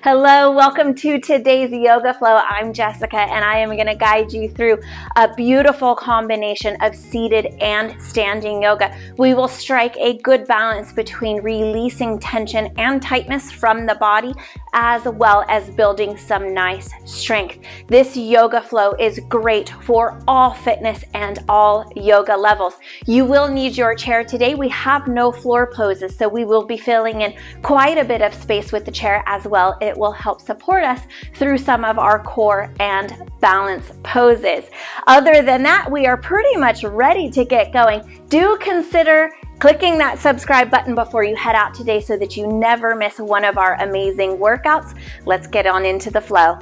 Hello, welcome to today's Yoga Flow. I'm Jessica and I am going to guide you through a beautiful combination of seated and standing yoga. We will strike a good balance between releasing tension and tightness from the body, as well as building some nice strength. This yoga flow is great for all fitness and all yoga levels. You will need your chair today. We have no floor poses, so we will be filling in quite a bit of space with the chair as well. It will help support us through some of our core and balance poses. Other than that, we are pretty much ready to get going. Do consider clicking that subscribe button before you head out today so that you never miss one of our amazing workouts. Let's get on into the flow.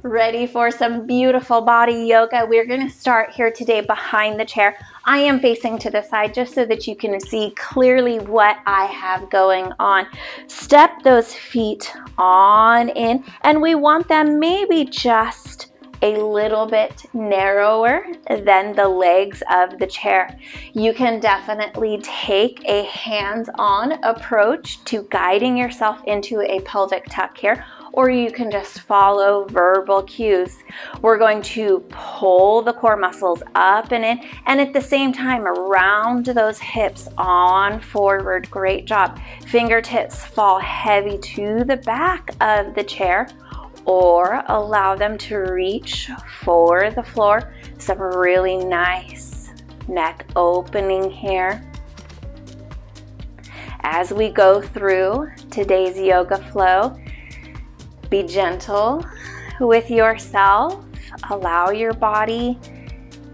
Ready for some beautiful body yoga? We're going to start here today behind the chair. I am facing to the side just so that you can see clearly what I have going on. Step those feet on in, and we want them maybe just a little bit narrower than the legs of the chair. You can definitely take a hands-on approach to guiding yourself into a pelvic tuck here, or you can just follow verbal cues. We're going to pull the core muscles up and in, and at the same time round those hips on forward. Great job. Fingertips fall heavy to the back of the chair, or allow them to reach for the floor. Some really nice neck opening here. As we go through today's yoga flow, be gentle with yourself. Allow your body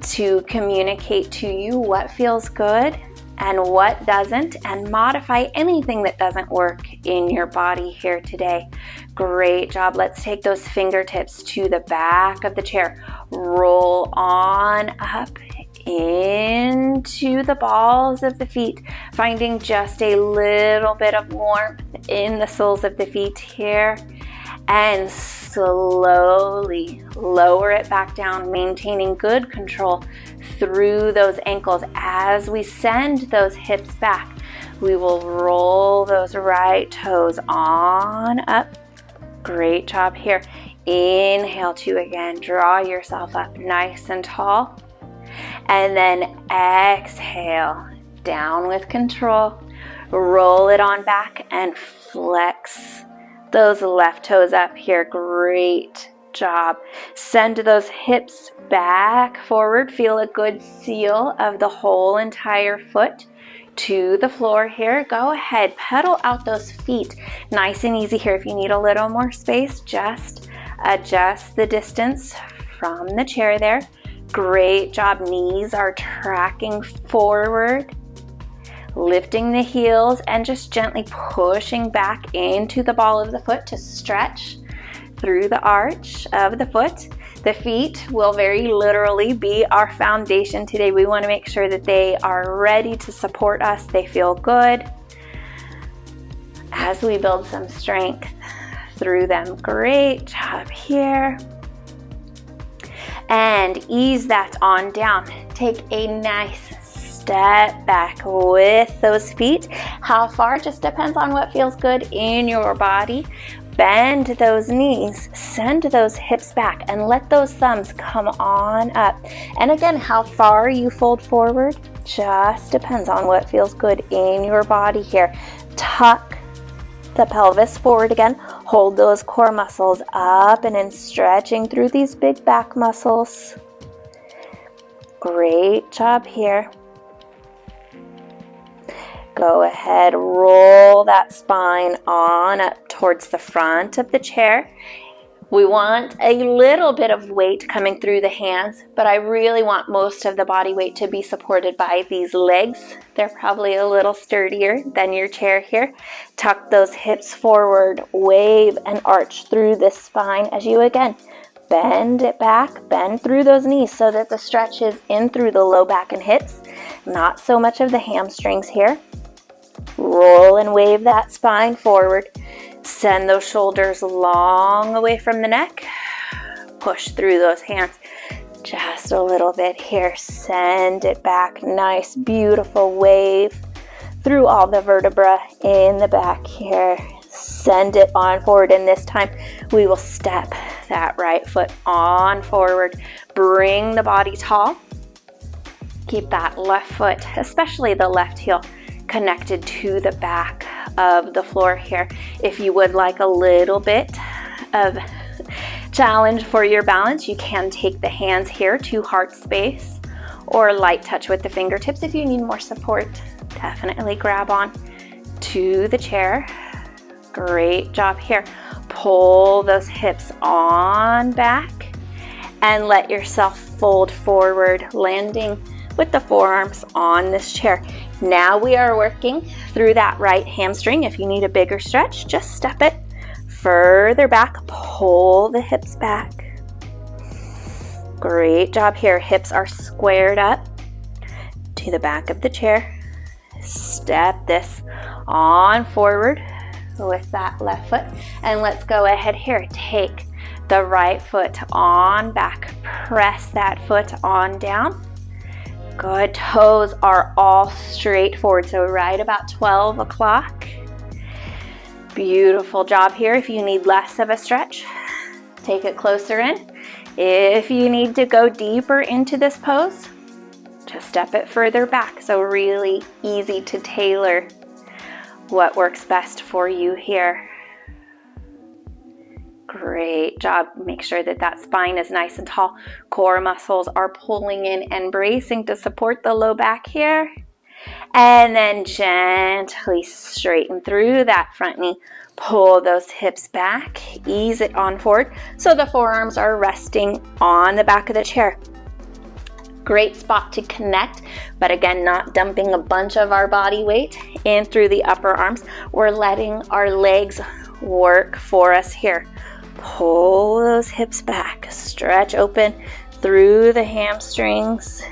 to communicate to you what feels good and what doesn't, and modify anything that doesn't work in your body here today. Great job. Let's take those fingertips to the back of the chair. Roll on up into the balls of the feet, finding just a little bit of warmth in the soles of the feet here. And slowly lower it back down, maintaining good control through those ankles. As we send those hips back, we will roll those right toes on up. Great job here. Inhale to again, draw yourself up nice and tall. And then exhale, down with control. Roll it on back and flex those left toes up here. Great job. Send those hips back forward. Feel a good seal of the whole entire foot to the floor here. Go ahead, pedal out those feet. Nice and easy here. If you need a little more space, just adjust the distance from the chair there. Great job. Knees are tracking forward. Lifting the heels and just gently pushing back into the ball of the foot to stretch through the arch of the foot. The feet will very literally be our foundation today. We want to make sure that they are ready to support us. They feel good as we build some strength through them. Great job here. And ease that on down. Take a nice step back with those feet. How far just depends on what feels good in your body. Bend those knees, send those hips back, and let those thumbs come on up. And again, how far you fold forward just depends on what feels good in your body here. Tuck the pelvis forward again. Hold those core muscles up and in, stretching through these big back muscles. Great job here. Go ahead, roll that spine on up towards the front of the chair. We want a little bit of weight coming through the hands, but I really want most of the body weight to be supported by these legs. They're probably a little sturdier than your chair here. Tuck those hips forward, wave and arch through this spine as you again bend it back, bend through those knees so that the stretch is in through the low back and hips, not so much of the hamstrings here. Roll and wave that spine forward. Send those shoulders long away from the neck. push through those hands. Just a little bit here. Send it back. Nice, beautiful wave through all the vertebra in the back here. Send it on forward, and this time we will step that right foot on forward. Bring the body tall. Keep that left foot, especially the left heel, connected to the back of the floor here. If you would like a little bit of challenge for your balance, you can take the hands here to heart space or light touch with the fingertips. If you need more support, definitely grab on to the chair. Great job here. Pull those hips on back and let yourself fold forward, landing with the forearms on this chair. Now we are working through that right hamstring. If you need a bigger stretch, just step it further back. Pull the hips back. Great job here. Hips are squared up to the back of the chair. Step this on forward with that left foot, and let's go ahead here. Take the right foot on back. Press that foot on down. Good. Toes are all straight forward, so right about 12 o'clock. Beautiful job here. If you need less of a stretch, take it closer in. If you need to go deeper into this pose, just step it further back. So really easy to tailor what works best for you here. Great job. Make sure that that spine is nice and tall. Core muscles are pulling in and bracing to support the low back here. And then gently straighten through that front knee. Pull those hips back. Ease it on forward so the forearms are resting on the back of the chair. Great spot to connect, but again, not dumping a bunch of our body weight in through the upper arms. We're letting our legs work for us here. Pull those hips back. Stretch open through the hamstrings,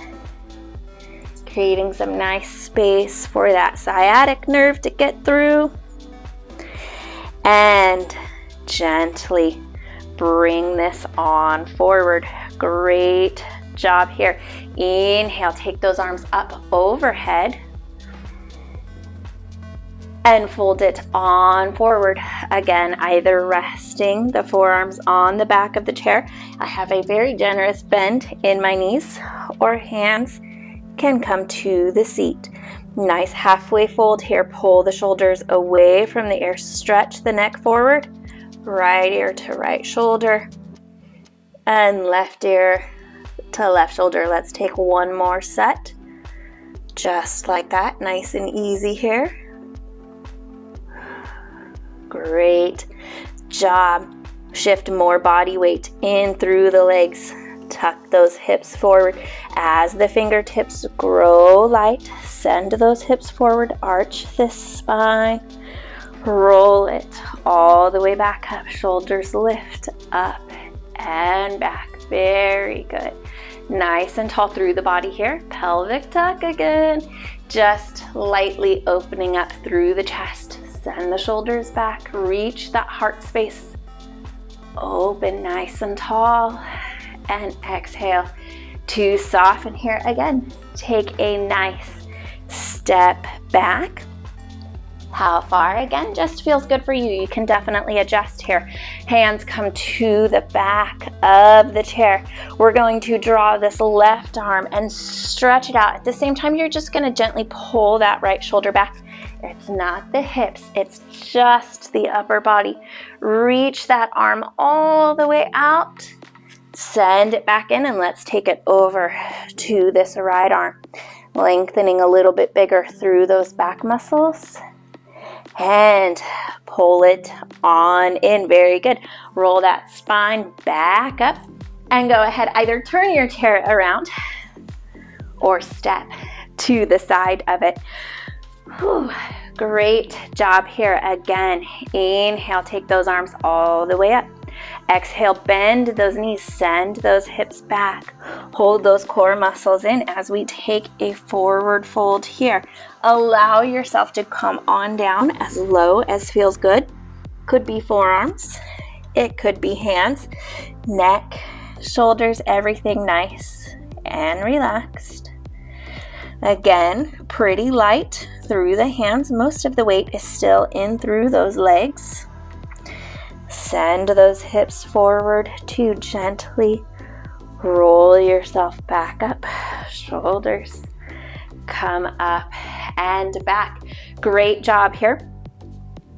creating some nice space for that sciatic nerve to get through. And gently bring this on forward. Great job here. Inhale, take those arms up overhead and fold it on forward. Again, either resting the forearms on the back of the chair. I have a very generous bend in my knees, or hands can come to the seat. Nice halfway fold here. Pull the shoulders away from the ear. Stretch the neck forward. Right ear to right shoulder and left ear to left shoulder. Let's take one more set. Just like that. Nice and easy here. Great job. Shift more body weight in through the legs. Tuck those hips forward. As the fingertips grow light, send those hips forward. Arch this spine. Roll it all the way back up. Shoulders lift up and back. Very good. Nice and tall through the body here. Pelvic tuck again. Just lightly opening up through the chest. Send the shoulders back. Reach that heart space. Open nice and tall. And exhale to soften here. Again, take a nice step back. How far? Again, just feels good for you. You can definitely adjust here. Hands come to the back of the chair. We're going to draw this left arm and stretch it out. At the same time, you're just going to gently pull that right shoulder back. It's not the hips, it's just the upper body. Reach that arm all the way out. Send it back in, and let's take it over to this right arm. Lengthening a little bit bigger through those back muscles. And pull it on in. Very good. Roll that spine back up and go ahead. Either turn your chair around or step to the side of it. Whew. Great job here. Again, inhale, take those arms all the way up. Exhale, bend those knees, send those hips back. Hold those core muscles in as we take a forward fold here. Allow yourself to come on down as low as feels good. Could be forearms, it could be hands, neck shoulders, everything nice and relaxed. Again, pretty light through the hands. Most of the weight is still in through those legs. Send those hips forward to gently roll yourself back up. Shoulders come up and back. Great job here.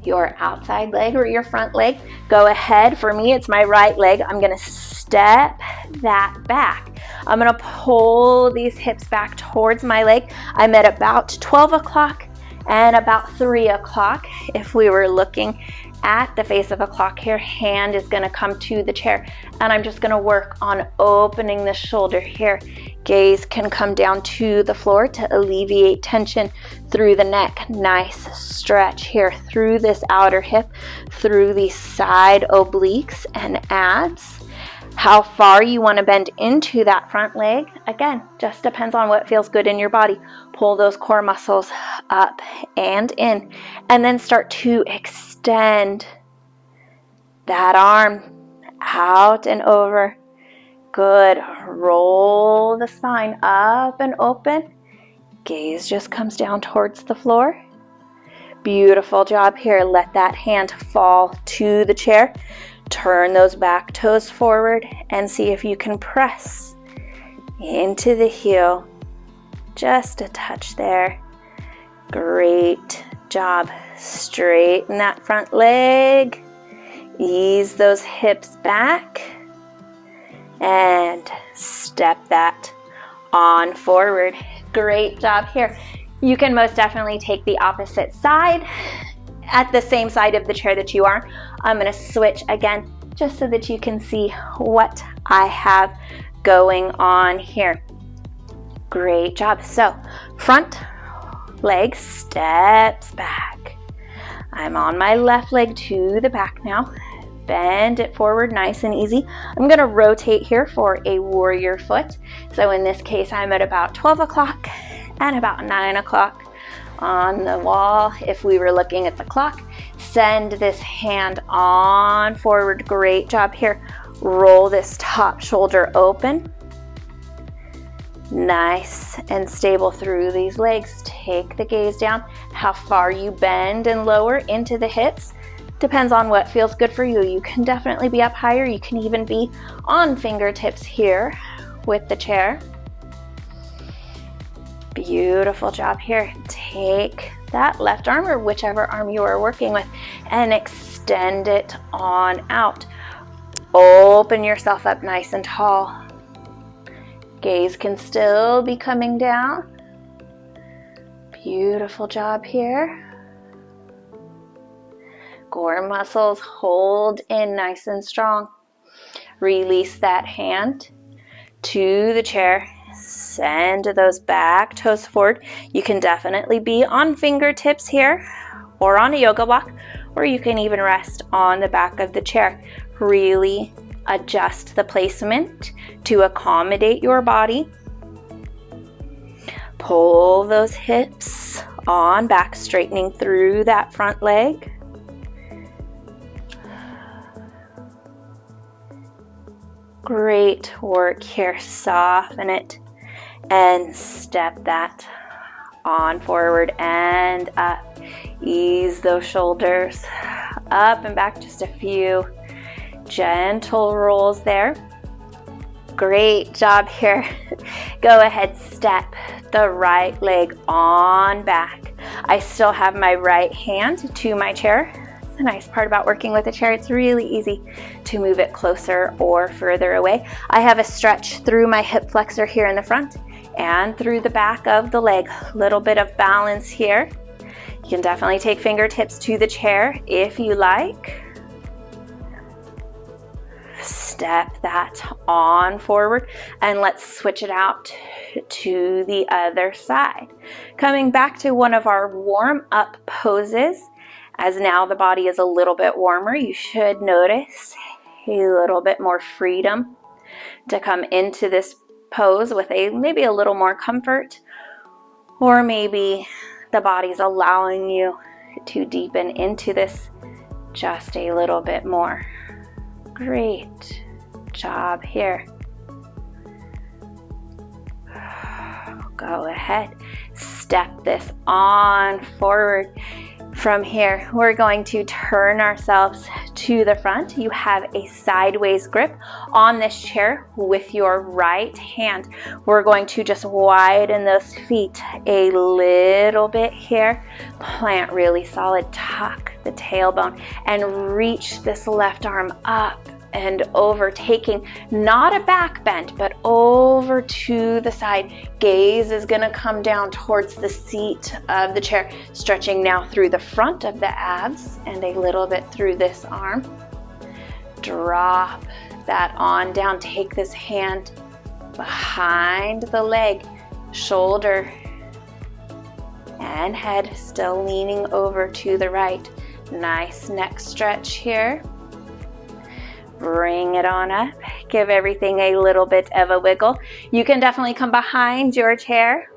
Your outside leg or your front leg, go ahead. For me, it's my right leg. I'm gonna step that back. I'm gonna pull these hips back towards my leg. I'm at about 12 o'clock and about 3 o'clock. If we were looking at the face of a clock here, hand is gonna come to the chair, and I'm just gonna work on opening the shoulder here. Gaze can come down to the floor to alleviate tension through the neck. Nice stretch here through this outer hip, through the side obliques and abs. How far you want to bend into that front leg, again, just depends on what feels good in your body. Pull those core muscles up and in, and then start to extend that arm out and over. Good. Roll the spine up and open. Gaze just comes down towards the floor. Beautiful job here. Let that hand fall to the chair. Turn those back toes forward and see if you can press into the heel. Just a touch there. Great job. Straighten that front leg. Ease those hips back. And step that on forward. Great job here. You can most definitely take the opposite side at the same side of the chair that you are. I'm going to switch again just so that you can see what I have going on here. Great job. So front leg steps back. I'm on my left leg to the back now. Bend it forward nice and easy. I'm going to rotate here for a warrior foot. So in this case, I'm at about 12 o'clock and about 9 o'clock on the wall. If we were looking at the clock, send this hand on forward. Great job here. Roll this top shoulder open. Nice and stable through these legs. Take the gaze down. How far you bend and lower into the hips depends on what feels good for you. You can definitely be up higher. You can even be on fingertips here with the chair. Beautiful job here. Take that left arm or whichever arm you are working with and extend it on out. Open yourself up nice and tall. Gaze can still be coming down. Beautiful job here. Core muscles hold in nice and strong. Release that hand to the chair. Send those back toes forward. You can definitely be on fingertips here or on a yoga block, or you can even rest on the back of the chair. Really adjust the placement to accommodate your body. Pull those hips on back, straightening through that front leg. Great work here. Soften it and step that on forward and up. Ease those shoulders up and back. Just a few gentle rolls there. Great job here. Go ahead, step the right leg on back. I still have my right hand to my chair. The nice part about working with a chair, it's really easy to move it closer or further away. I have a stretch through my hip flexor here in the front and through the back of the leg. A little bit of balance here. You can definitely take fingertips to the chair if you like. Step that on forward and let's switch it out to the other side. Coming back to one of our warm up poses. As now the body is a little bit warmer, you should notice a little bit more freedom to come into this pose with maybe a little more comfort, or maybe the body's allowing you to deepen into this just a little bit more. Great job here. Go ahead, step this on forward. From here, we're going to turn ourselves to the front. You have a sideways grip on this chair with your right hand. We're going to just widen those feet a little bit here. Plant really solid, tuck the tailbone, and reach this left arm up and over, taking not a back bend, but over to the side. Gaze is gonna come down towards the seat of the chair, stretching now through the front of the abs and a little bit through this arm. Drop that on down. Take this hand behind the leg, shoulder and head still leaning over to the right. Nice neck stretch here. Bring it on up. Give everything a little bit of a wiggle. You can definitely come behind your chair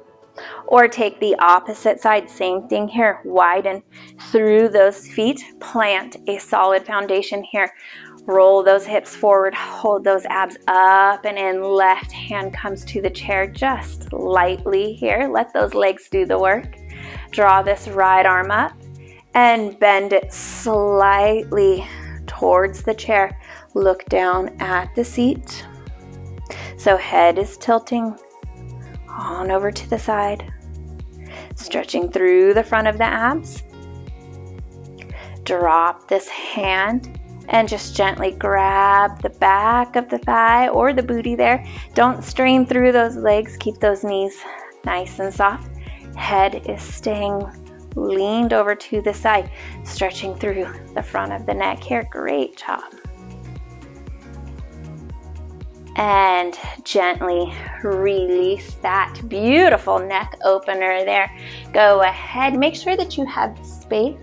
or take the opposite side. Same thing here. Widen through those feet. Plant a solid foundation here. Roll those hips forward. Hold those abs up and in. Left hand comes to the chair just lightly here. Let those legs do the work. Draw this right arm up and bend it slightly towards the chair. Look down at the seat. So head is tilting on over to the side. Stretching through the front of the abs. Drop this hand and just gently grab the back of the thigh or the booty there. Don't strain through those legs. Keep those knees nice and soft. Head is staying leaned over to the side, stretching through the front of the neck here. Great job. And gently release that beautiful neck opener there. Go ahead, make sure that you have space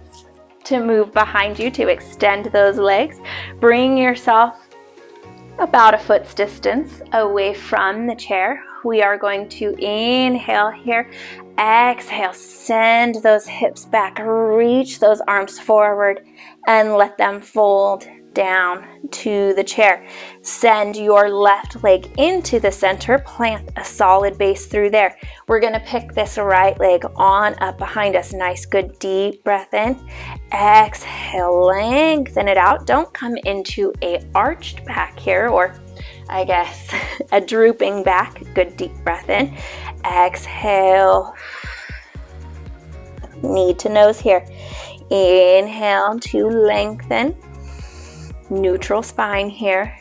to move behind you to extend those legs. Bring yourself about a foot's distance away from the chair. We are going to inhale here. Exhale, send those hips back, reach those arms forward and let them fold down to the chair. Send your left leg into the center, plant a solid base through there. We're gonna pick this right leg on up behind us. Nice, good deep breath in. Exhale, lengthen it out. Don't come into a arched back here, or I guess a drooping back. Good deep breath in. Exhale, knee to nose here. Inhale to lengthen. Neutral spine here.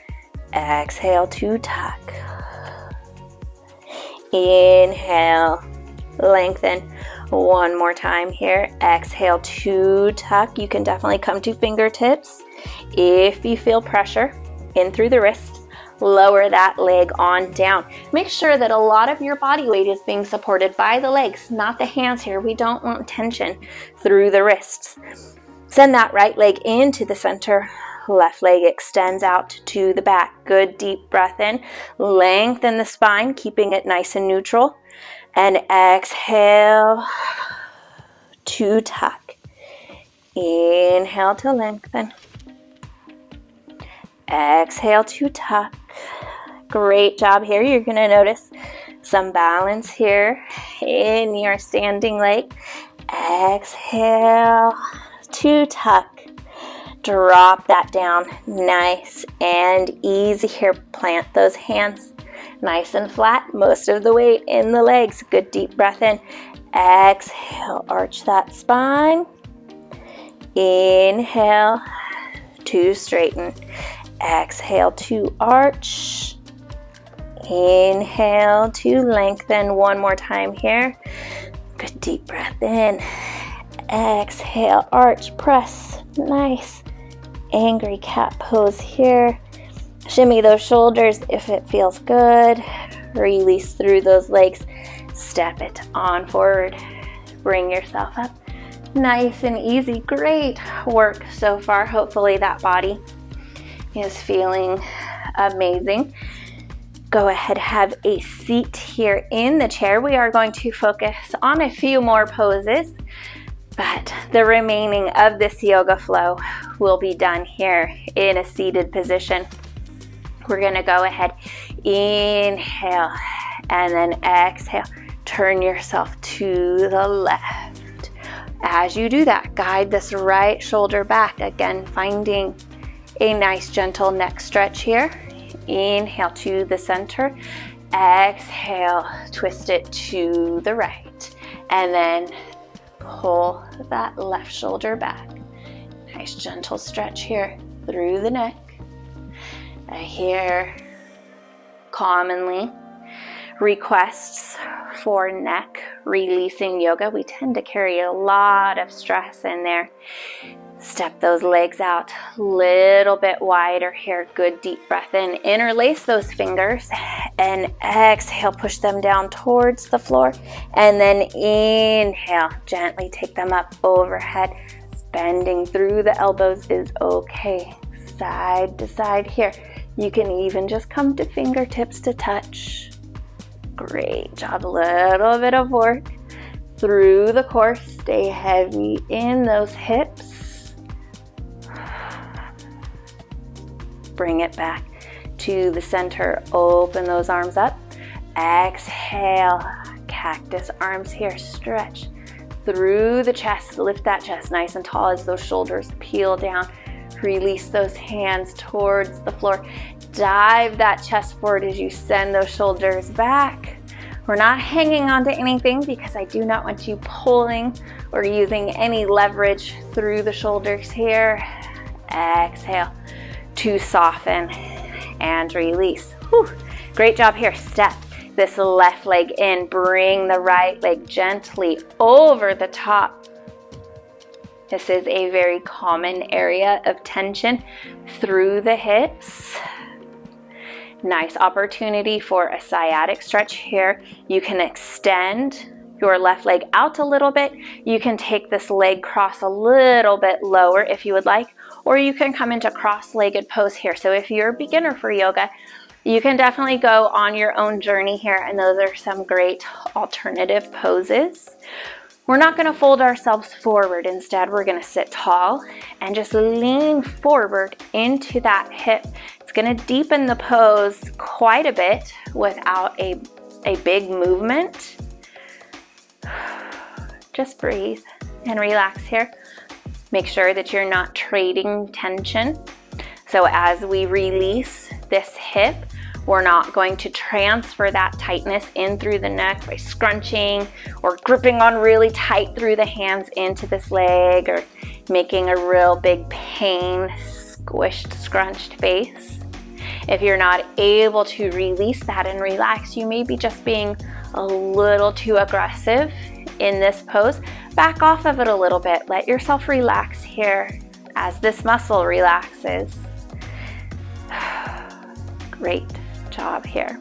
Exhale to tuck. Inhale, lengthen. One more time here. Exhale to tuck. You can definitely come to fingertips. If you feel pressure in through the wrists, lower that leg on down. Make sure that a lot of your body weight is being supported by the legs, not the hands here. We don't want tension through the wrists. Send that right leg into the center. Left leg extends out to the back. Good deep breath in. Lengthen the spine, keeping it nice and neutral. And exhale to tuck. Inhale to lengthen. Exhale to tuck. Great job here. You're going to notice some balance here in your standing leg. Exhale to tuck. Drop that down. Nice and easy here. Plant those hands nice and flat. Most of the weight in the legs. Good deep breath in. Exhale, arch that spine. Inhale to straighten. Exhale to arch. Inhale to lengthen. One more time here. Good deep breath in. Exhale, arch, press. Nice. Angry cat pose here. Shimmy those shoulders if it feels good. Release through those legs. Step it on forward. Bring yourself up. Nice and easy. Great work so far. Hopefully that body is feeling amazing. Go ahead, have a seat here in the chair. We are going to focus on a few more poses, but the remaining of this yoga flow will be done here in a seated position. We're gonna go ahead, inhale, and then exhale. Turn yourself to the left. As you do that, guide this right shoulder back. Again, finding a nice gentle neck stretch here. Inhale to the center. Exhale, twist it to the right. And then pull that left shoulder back. Nice gentle stretch here through the neck. I hear commonly requests for neck releasing yoga. We tend to carry a lot of stress in there. Step those legs out a little bit wider here. Good deep breath in. Interlace those fingers and exhale, push them down towards the floor. And then inhale, gently take them up overhead. Bending through the elbows is okay. Side to side here. You can even just come to fingertips to touch. Great job. A little bit of work through the core. Stay heavy in those hips. Bring it back to the center. Open those arms up. Exhale. Cactus arms here. Stretch through the chest. Lift that chest nice and tall as those shoulders peel down. Release those hands towards the floor. Dive that chest forward as you send those shoulders back. We're not hanging on to anything because I do not want you pulling or using any leverage through the shoulders here. Exhale to soften and release. Whew. Great job here. Step this left leg in. Bring the right leg gently over the top. This is a very common area of tension through the hips. Nice opportunity for a sciatic stretch here. You can extend your left leg out a little bit. You can take this leg cross a little bit lower if you would like, or you can come into cross-legged pose here. So if you're a beginner for yoga, you can definitely go on your own journey here, and those are some great alternative poses. We're not going to fold ourselves forward. Instead, we're going to sit tall and just lean forward into that hip. It's going to deepen the pose quite a bit without a big movement. Just breathe and relax here. Make sure that you're not trading tension. So as we release this hip, we're not going to transfer that tightness in through the neck by scrunching or gripping on really tight through the hands into this leg or making a real big pain, squished, scrunched face. If you're not able to release that and relax, you may be just being a little too aggressive in this pose. Back off of it a little bit. Let yourself relax here as this muscle relaxes. Great job here.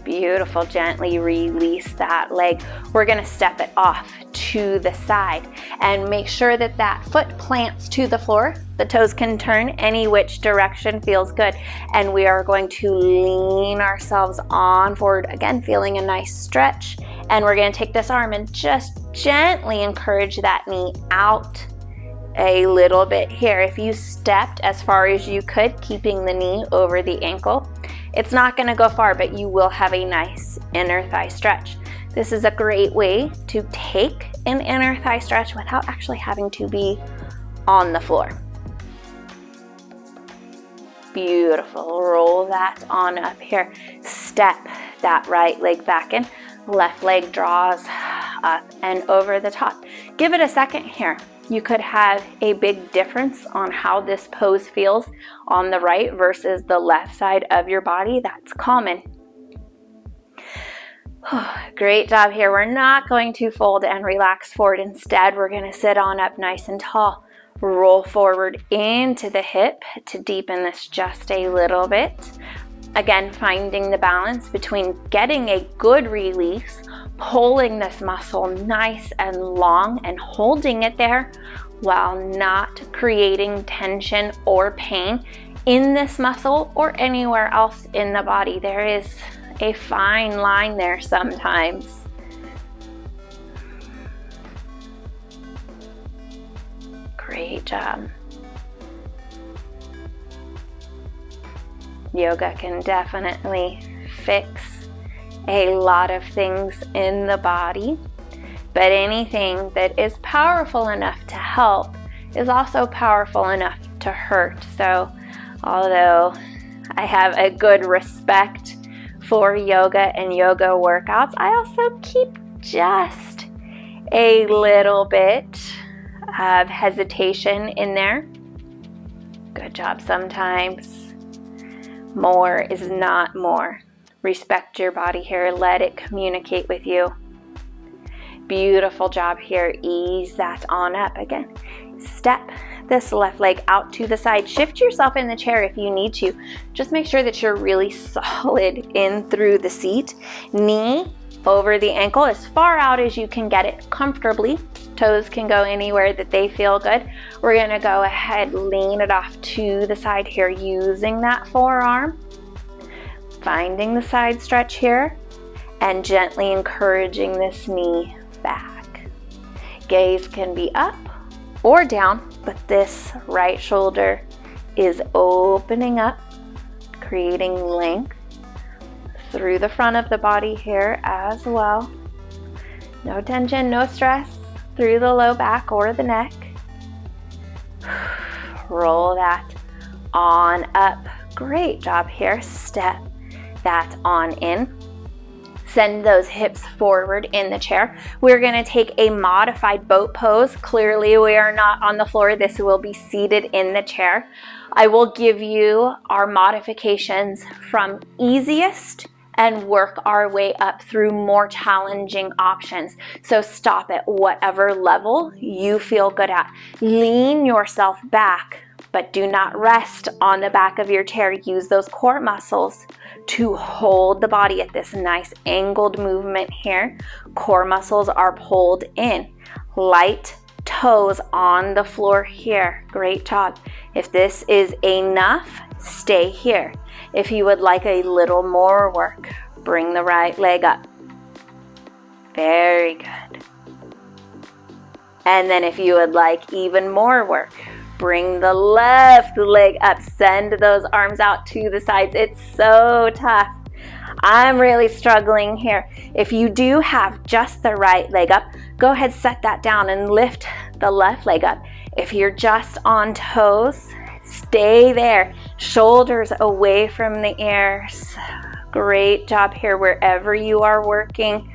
Beautiful. Gently release that leg. We're going to step it off to the side and make sure that that foot plants to the floor. The toes can turn any which direction feels good. And we are going to lean ourselves on forward. Again, feeling a nice stretch. And we're going to take this arm and just gently encourage that knee out a little bit here. If you stepped as far as you could, keeping the knee over the ankle, it's not going to go far, but you will have a nice inner thigh stretch. This is a great way to take an inner thigh stretch without actually having to be on the floor. Beautiful. Roll that on up here. Step that right leg back in. Left leg draws up and over the top. Give it a second here. You could have a big difference on how this pose feels on the right versus the left side of your body. That's common. Great job here. We're not going to fold and relax forward. Instead, we're going to sit on up nice and tall. Roll forward into the hip to deepen this just a little bit. Again, finding the balance between getting a good release, pulling this muscle nice and long and holding it there while not creating tension or pain in this muscle or anywhere else in the body. There is a fine line there sometimes. Great job. Yoga can definitely fix a lot of things in the body, but anything that is powerful enough to help is also powerful enough to hurt. So although I have a good respect for yoga and yoga workouts, I also keep just a little bit of hesitation in there. Good job. Sometimes more is not more. Respect your body here. Let it communicate with you. Beautiful job here. Ease that on up. Again, step this left leg out to the side. Shift yourself in the chair if you need to. Just make sure that you're really solid in through the seat. Knee over the ankle as far out as you can get it comfortably. Toes can go anywhere that they feel good. We're gonna go ahead, lean it off to the side here using that forearm. Finding the side stretch here and gently encouraging this knee back. Gaze can be up or down, but this right shoulder is opening up, creating length through the front of the body here as well. No tension, no stress through the low back or the neck. Roll that on up. Great job here. Step that on in. Send those hips forward in the chair. We're going to take a modified boat pose. Clearly, we are not on the floor. This will be seated in the chair. I will give you our modifications from easiest and work our way up through more challenging options. So stop at whatever level you feel good at. Lean yourself back, but do not rest on the back of your chair. Use those core muscles to hold the body at this nice angled movement here. Core muscles are pulled in. Light toes on the floor here. Great job. If this is enough, stay here. If you would like a little more work, bring the right leg up. Very good. And then if you would like even more work, bring the left leg up. Send those arms out to the sides. It's so tough. I'm really struggling here. If you do have just the right leg up, go ahead, set that down and lift the left leg up. If you're just on toes, stay there. Shoulders away from the ears. Great job here wherever you are working.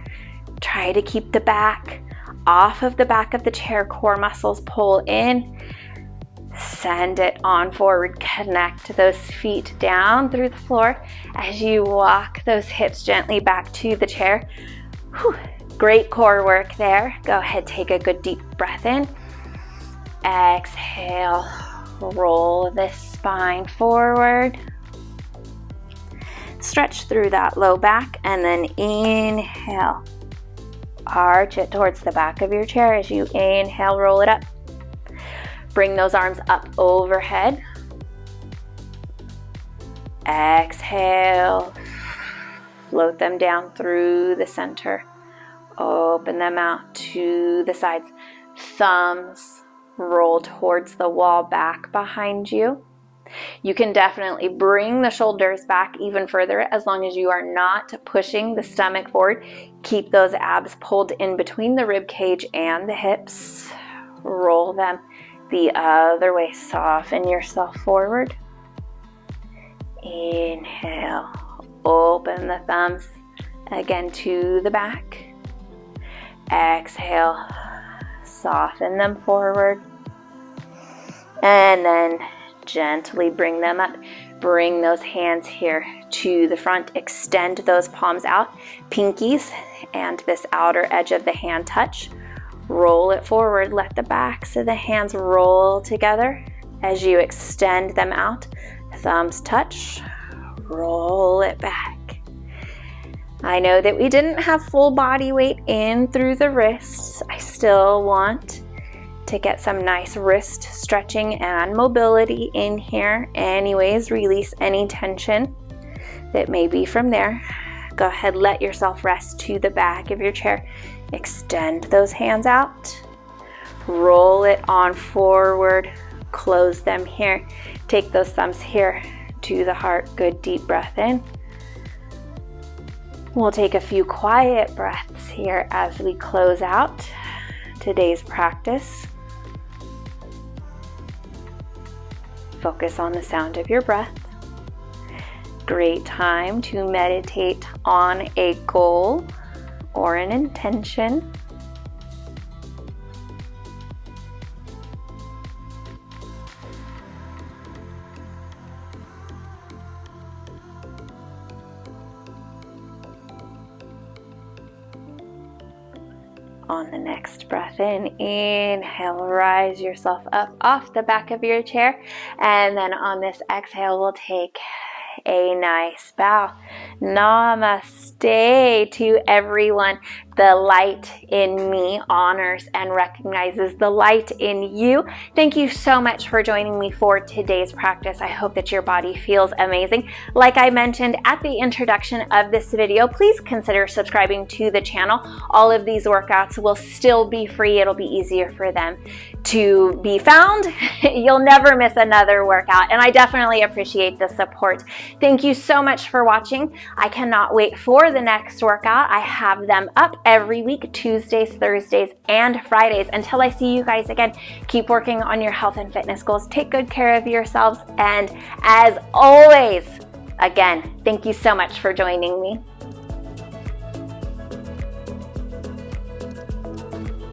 Try to keep the back off of the back of the chair. Core muscles pull in. Send it on forward. Connect those feet down through the floor as you walk those hips gently back to the chair. Whew. Great core work there. Go ahead, take a good deep breath in. Exhale. Roll the spine forward. Stretch through that low back and then inhale. Arch it towards the back of your chair as you inhale, roll it up. Bring those arms up overhead. Exhale. Float them down through the center. Open them out to the sides. Thumbs roll towards the wall back behind you. You can definitely bring the shoulders back even further as long as you are not pushing the stomach forward. Keep those abs pulled in between the rib cage and the hips. Roll them the other way. Soften yourself forward. Inhale. Open the thumbs again to the back. Exhale. Soften them forward. And then gently bring them up. Bring those hands here to the front. Extend those palms out. Pinkies and this outer edge of the hand touch. Roll it forward. Let the backs of the hands roll together as you extend them out. Thumbs touch. Roll it back. I know that we didn't have full body weight in through the wrists. I still want to get some nice wrist stretching and mobility in here. Anyways, release any tension that may be from there. Go ahead, let yourself rest to the back of your chair. Extend those hands out. Roll it on forward. Close them here. Take those thumbs here to the heart. Good deep breath in. We'll take a few quiet breaths here as we close out today's practice. Focus on the sound of your breath. Great time to meditate on a goal or an intention. On the next breath in, inhale, rise yourself up off the back of your chair, and then on this exhale, we'll take a nice bow. Namaste to everyone. The light in me honors and recognizes the light in you. Thank you so much for joining me for today's practice. I hope that your body feels amazing. Like I mentioned at the introduction of this video, please consider subscribing to the channel. All of these workouts will still be free. It'll be easier for them to be found. You'll never miss another workout, and I definitely appreciate the support. Thank you so much for watching. I cannot wait for the next workout. I have them up every week, Tuesdays, Thursdays, and Fridays. Until I see you guys again, keep working on your health and fitness goals. Take good care of yourselves. And as always, again, thank you so much for joining me.